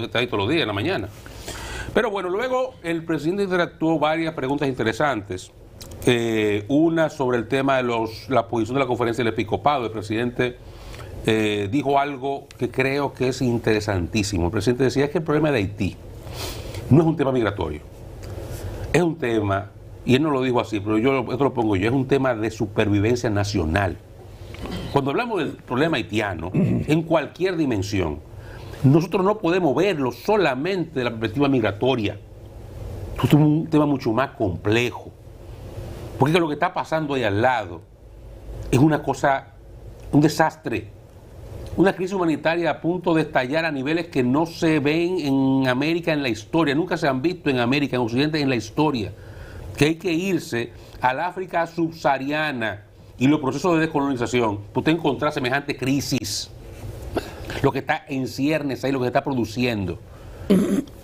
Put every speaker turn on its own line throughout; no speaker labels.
está ahí todos los días en la mañana. Pero bueno, luego el presidente interactuó varias preguntas interesantes. Una sobre el tema de la posición de la conferencia del episcopado. El presidente dijo algo que creo que es interesantísimo. El presidente decía que el problema de Haití no es un tema migratorio, es un tema, y él no lo dijo así, pero esto lo pongo yo, es un tema de supervivencia nacional. Cuando hablamos del problema haitiano, en cualquier dimensión, nosotros no podemos verlo solamente de la perspectiva migratoria. Es un tema mucho más complejo. Porque lo que está pasando ahí al lado es una cosa, un desastre. Una crisis humanitaria a punto de estallar a niveles que no se ven en América en la historia, nunca se han visto en América, en Occidente en la historia. Que hay que irse al África subsahariana y los procesos de descolonización para usted encontrar semejante crisis. Lo que está en ciernes ahí, lo que está produciendo.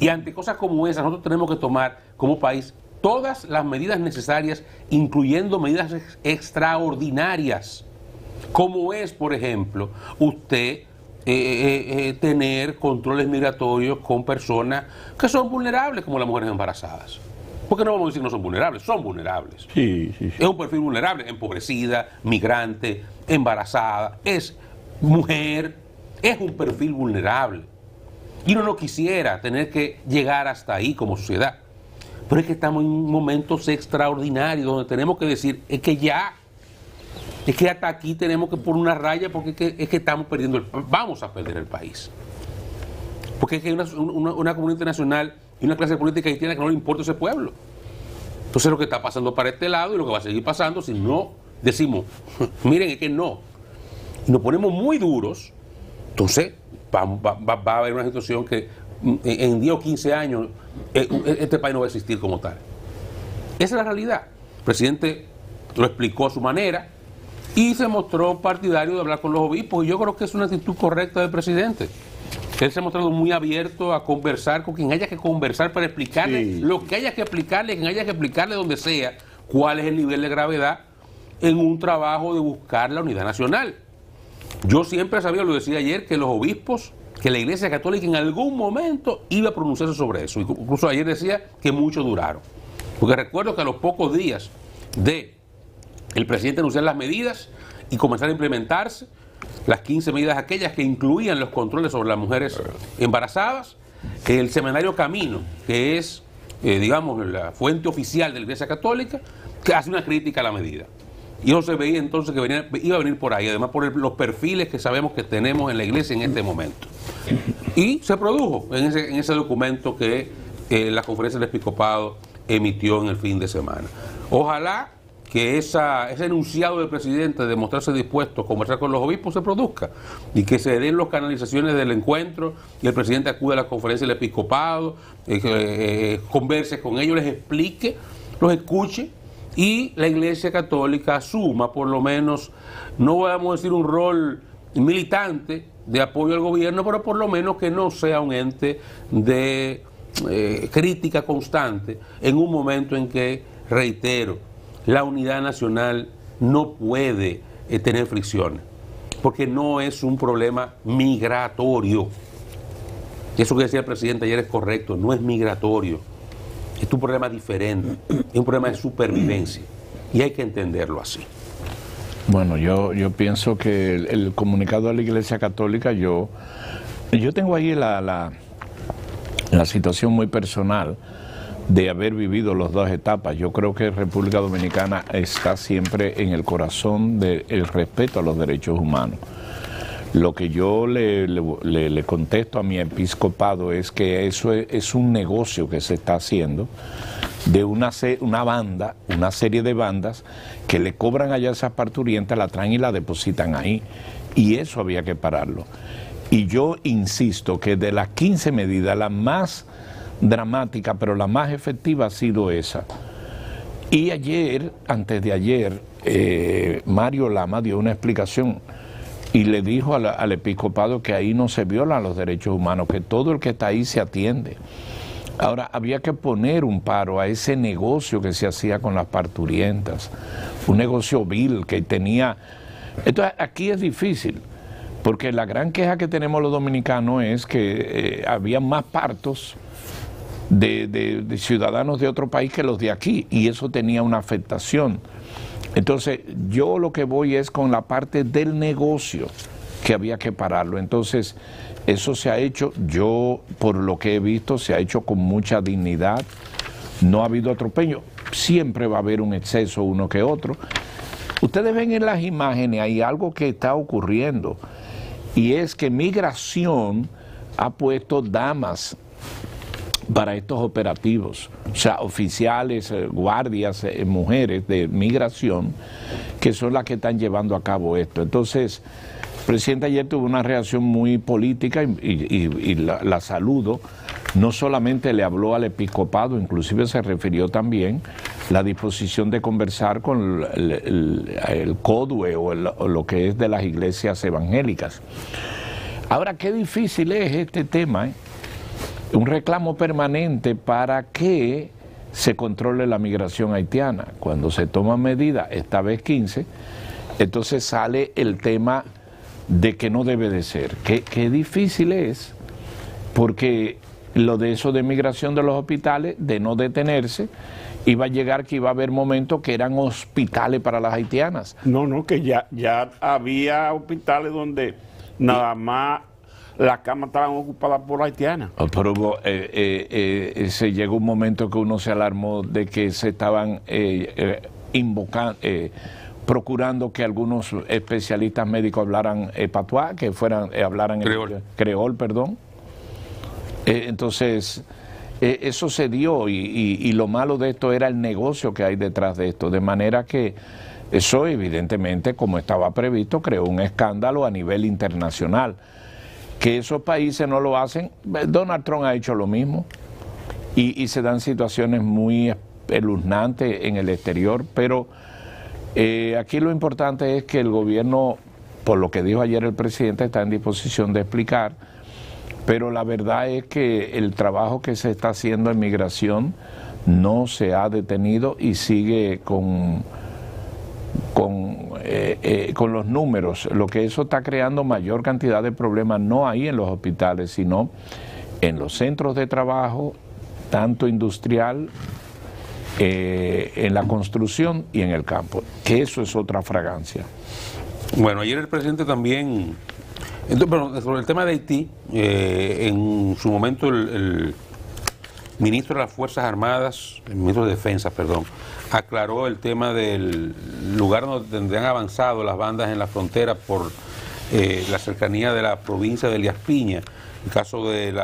Y ante cosas como esas, nosotros tenemos que tomar como país todas las medidas necesarias, incluyendo medidas extraordinarias, como es, por ejemplo, usted tener controles migratorios con personas que son vulnerables, como las mujeres embarazadas. Porque no vamos a decir que no son vulnerables, son vulnerables.
Sí.
Es un perfil vulnerable, empobrecida, migrante, embarazada, es mujer, es un perfil vulnerable. Y uno no quisiera tener que llegar hasta ahí como sociedad. Pero es que estamos en momentos extraordinarios donde tenemos que decir, es que hasta aquí tenemos que poner una raya porque es que estamos perdiendo, vamos a perder el país. Porque es que hay una comunidad internacional y una clase política haitiana que no le importa ese pueblo. Entonces lo que está pasando para este lado y lo que va a seguir pasando si no decimos, miren, es que no. Y nos ponemos muy duros, entonces va a haber una situación que en 10 o 15 años este país no va a existir como tal. Esa es la realidad. El presidente lo explicó a su manera y se mostró partidario de hablar con los obispos, y yo creo que es una actitud correcta del presidente. Él se ha mostrado muy abierto a conversar con quien haya que conversar para explicarle lo que haya que explicarle, quien haya que explicarle donde sea, cuál es el nivel de gravedad en un trabajo de buscar la unidad nacional. Yo siempre he sabido, lo decía ayer, que los obispos, que la Iglesia Católica en algún momento iba a pronunciarse sobre eso. Incluso ayer decía que muchos duraron. Porque recuerdo que a los pocos días de el presidente anunciar las medidas y comenzar a implementarse, las 15 medidas aquellas que incluían los controles sobre las mujeres embarazadas, el semanario Camino, que es, digamos, la fuente oficial de la Iglesia Católica, que hace una crítica a la medida. Y eso se veía entonces que iba a venir por ahí, además por los perfiles que sabemos que tenemos en la Iglesia en este momento. Y se produjo en ese documento que la Conferencia del Episcopado emitió en el fin de semana. Ojalá que ese enunciado del presidente de mostrarse dispuesto a conversar con los obispos se produzca y que se den las canalizaciones del encuentro y el presidente acude a la Conferencia del Episcopado, converse con ellos, les explique, los escuche, y la Iglesia Católica asuma por lo menos, no vamos a decir un rol militante de apoyo al gobierno, pero por lo menos que no sea un ente de crítica constante en un momento en que, reitero, la unidad nacional no puede tener fricciones, porque no es un problema migratorio. Eso que decía el presidente ayer es correcto, no es migratorio. Es un problema diferente, es un problema de supervivencia y hay que entenderlo así.
Bueno, yo pienso que el comunicado de la Iglesia Católica, yo tengo ahí la situación muy personal de haber vivido las dos etapas. Yo creo que República Dominicana está siempre en el corazón del respeto a los derechos humanos. Lo que yo le contesto a mi episcopado es que eso es un negocio que se está haciendo de una serie de bandas que le cobran allá esas parturientas, la traen y la depositan ahí. Y eso había que pararlo. Y yo insisto que de las 15 medidas, la más dramática, pero la más efectiva ha sido esa. Y ayer, antes de ayer, Mario Lama dio una explicación y le dijo al episcopado que ahí no se violan los derechos humanos, que todo el que está ahí se atiende. Ahora, había que poner un paro a ese negocio que se hacía con las parturientas, un negocio vil que tenía. Entonces, aquí es difícil, Porque la gran queja que tenemos los dominicanos es que había más partos de ciudadanos de otro país que los de aquí, y eso tenía una afectación. Entonces, yo lo que voy es con la parte del negocio, que había que pararlo. Entonces, eso se ha hecho, yo por lo que he visto, se ha hecho con mucha dignidad, no ha habido atropello, siempre va a haber un exceso uno que otro. Ustedes ven en las imágenes, hay algo que está ocurriendo, y es que Migración ha puesto damas para estos operativos, o sea, oficiales, guardias, mujeres de Migración, que son las que están llevando a cabo esto. Entonces, el presidente ayer tuvo una reacción muy política y la saludo. No solamente le habló al episcopado, inclusive se refirió también a la disposición de conversar con el CODUE o lo que es de las iglesias evangélicas. Ahora, qué difícil es este tema, ¿eh? Un reclamo permanente para que se controle la migración haitiana. Cuando se toman medidas, esta vez 15, entonces sale el tema de que no debe de ser. Qué difícil es, porque lo de eso de migración de los hospitales, de no detenerse, iba a llegar que iba a haber momentos que eran hospitales para las haitianas.
No, que ya había hospitales donde nada más las camas estaban ocupadas por haitianas.
Pero se llegó un momento que uno se alarmó de que se estaban invocando, procurando que algunos especialistas médicos hablaran patuá, que hablaran creol, perdón. Entonces, eso se dio y lo malo de esto era el negocio que hay detrás de esto, de manera que eso evidentemente, como estaba previsto, creó un escándalo a nivel internacional. Que esos países no lo hacen, Donald Trump ha hecho lo mismo y se dan situaciones muy espeluznantes en el exterior, pero aquí lo importante es que el gobierno, por lo que dijo ayer el presidente, está en disposición de explicar, pero la verdad es que el trabajo que se está haciendo en migración no se ha detenido y sigue con los números. Lo que eso está creando mayor cantidad de problemas, no ahí en los hospitales, sino en los centros de trabajo, tanto industrial, en la construcción y en el campo, que eso es otra fragancia.
Bueno, ayer el presidente también, sobre el tema de Haití, en su momento el ministro de las Fuerzas Armadas, el ministro de Defensa, perdón, aclaró el tema del lugar donde han avanzado las bandas en la frontera por la cercanía de la provincia de Elías Piña, el caso de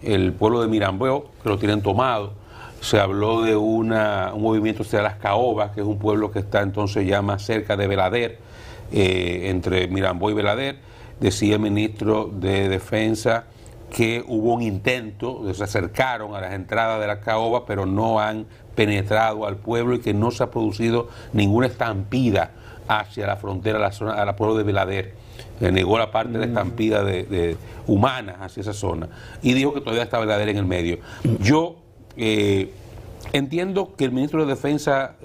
el pueblo de Mirambo, que lo tienen tomado. Se habló de un movimiento de las Caobas, que es un pueblo que está entonces ya más cerca de Belader, entre Mirambo y Belader. Decía el ministro de Defensa que hubo un intento, se acercaron a las entradas de las Caobas, pero no han penetrado al pueblo y que no se ha producido ninguna estampida hacia la frontera, a la pueblo de Belader. Negó la parte de la estampida humana hacia esa zona y dijo que todavía está Belader en el medio. Yo entiendo que el ministro de Defensa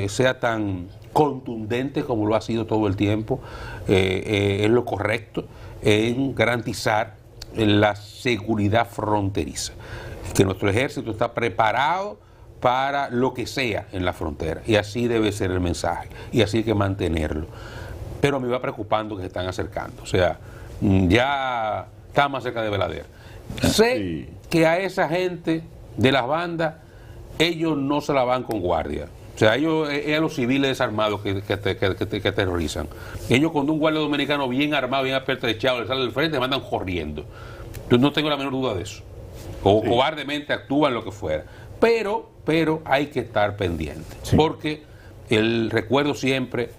sea tan contundente como lo ha sido todo el tiempo, es lo correcto en garantizar la seguridad fronteriza, que nuestro ejército está preparado para lo que sea en la frontera, y así debe ser el mensaje, y así hay que mantenerlo. Pero me va preocupando que se están acercando, o sea, ya está más cerca de Belader. Sé que a esa gente de las bandas, ellos no se la van con guardia. O sea, ellos es a los civiles desarmados que aterrorizan. Ellos, cuando un guardia dominicano bien armado, bien apertrechado, le sale del frente, mandan corriendo. Yo no tengo la menor duda de eso. O cobardemente actúan, lo que fuera. Pero hay que estar pendiente. Sí. Porque recuerdo siempre,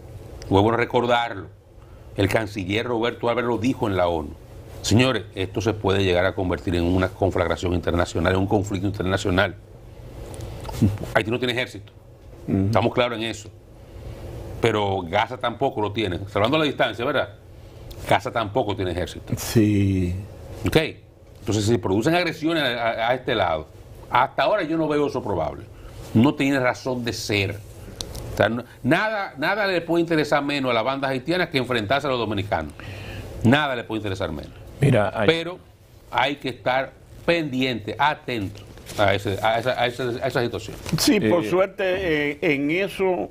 vuelvo a recordarlo, el canciller Roberto Álvarez lo dijo en la ONU. Señores, esto se puede llegar a convertir en una conflagración internacional, en un conflicto internacional. Haití no tiene ejército. Estamos claros en eso. Pero Gaza tampoco lo tiene. Salvando la distancia, ¿verdad? Gaza tampoco tiene ejército.
Sí.
Ok. Entonces, si se producen agresiones a este lado, hasta ahora yo no veo eso probable. No tiene razón de ser. O sea, nada le puede interesar menos a las bandas haitianas que enfrentarse a los dominicanos. Nada le puede interesar menos.
Mira,
Pero hay que estar pendiente, atento a esa situación.
Sí, por suerte en eso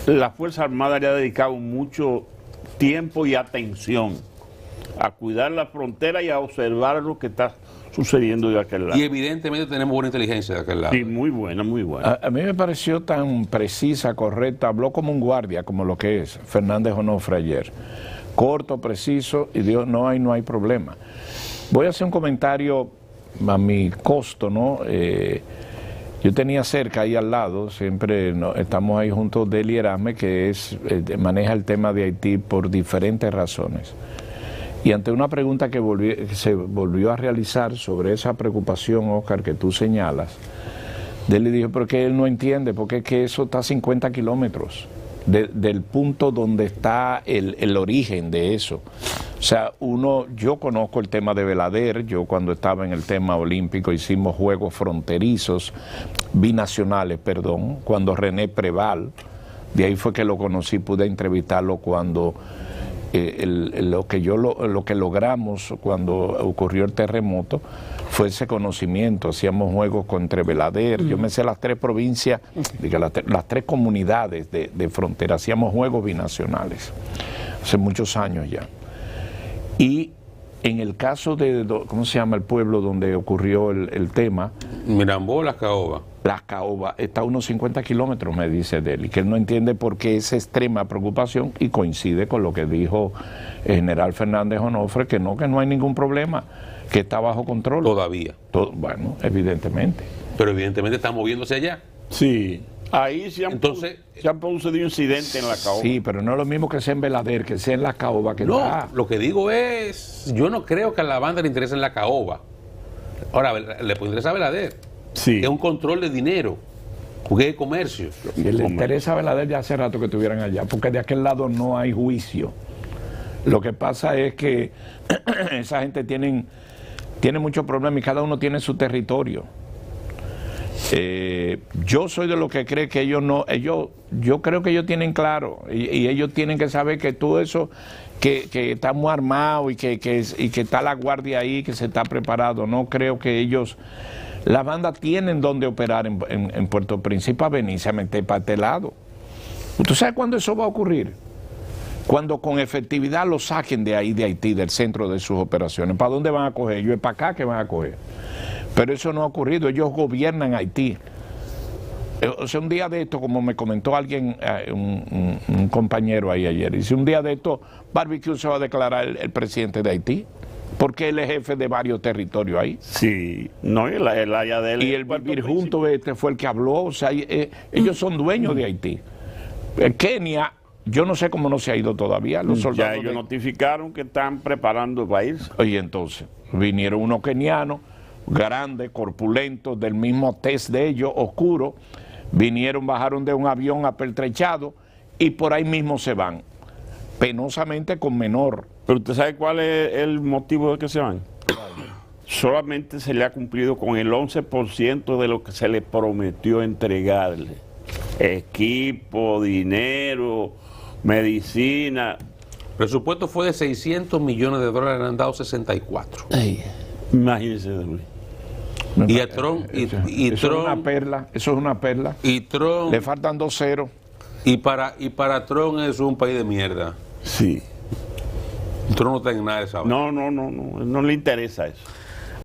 la Fuerza Armada le ha dedicado mucho tiempo y atención a cuidar la frontera y a observar lo que está sucediendo de aquel lado.
Y evidentemente tenemos buena inteligencia de aquel lado.
Sí, muy buena, muy buena.
a mí me pareció tan precisa, correcta, habló como un guardia, como lo que es Fernández Onofre ayer. Corto, preciso, y dijo, no hay problema. Voy a hacer un comentario a mi costo, ¿no? Yo tenía cerca ahí al lado, siempre estamos ahí juntos, Deli Erasme, que maneja el tema de Haití por diferentes razones. Y ante una pregunta que se volvió a realizar sobre esa preocupación, Oscar, que tú señalas, Deli dijo, porque él no entiende, porque es que eso está a 50 kilómetros del punto donde está el origen de eso. O sea, yo conozco el tema de Belader, yo cuando estaba en el tema olímpico hicimos juegos fronterizos, binacionales, perdón, cuando René Preval, de ahí fue que lo conocí, pude entrevistarlo cuando lo que logramos cuando ocurrió el terremoto fue ese conocimiento. Hacíamos juegos entre Belader, yo me sé las 3 provincias, las 3 comunidades de frontera, hacíamos juegos binacionales hace muchos años ya. Y en el caso de, ¿cómo se llama el pueblo donde ocurrió el tema?
Mirambó, Las Caobas.
Las Caobas está a unos 50 kilómetros, me dice Deli, que él no entiende por qué esa extrema preocupación, y coincide con lo que dijo el general Fernández Onofre, que no hay ningún problema, que está bajo control.
Todavía.
Bueno, evidentemente.
Pero evidentemente está moviéndose allá.
Sí. Ahí se han
Entonces,
producido incidentes en la Caoba.
Sí, pero no es lo mismo que sea en Belader, que sea en la Caoba. Que
no, lo que digo es, yo no creo que a la banda le interese en la Caoba. Ahora, le puede interesar a Belader.
Sí.
Que es un control de dinero, porque es comercio.
Y le interesa a Belader ya hace rato que estuvieran allá, porque de aquel lado no hay juicio. Lo que pasa es que esa gente tiene muchos problemas y cada uno tiene su territorio. Yo soy de los que cree que yo creo que ellos tienen claro y ellos tienen que saber que todo eso, que estamos armados y que está la guardia ahí, que se está preparado. No creo que ellos, las bandas tienen donde operar en Puerto Príncipe a venirse a meter para este lado. ¿Usted sabe cuándo eso va a ocurrir? Cuando con efectividad lo saquen de ahí, de Haití, del centro de sus operaciones. ¿Para dónde van a coger? Ellos es para acá que van a coger. Pero eso no ha ocurrido, ellos gobiernan Haití. O sea, un día de esto, como me comentó alguien, un compañero ahí ayer, dice, un día de esto, Barbecue se va a declarar el presidente de Haití, porque él es jefe de varios territorios ahí.
Sí, no, y el área de él.
Y el vivir junto fue el que habló, o sea, ellos son dueños de Haití. Kenia, yo no sé cómo no se ha ido todavía, los soldados.
Ya ellos notificaron que están preparando para irse.
Y entonces, vinieron unos kenianos, grandes, corpulentos, del mismo tez de ellos, oscuro, bajaron de un avión apertrechado y por ahí mismo se van, penosamente con menor.
Pero usted sabe cuál es el motivo de que se van. Solamente se le ha cumplido con el 11% de lo que se le prometió entregarle. Equipo, dinero, medicina.
El presupuesto fue de $600 millones, le han dado 64.
Imagínese, Luis.
Y a Trump,
eso es una perla, eso es una perla.
Y Trump,
le faltan 2 ceros.
Y para Trump es un país de mierda.
Sí.
Trump no está en nada de esa.
No le interesa eso.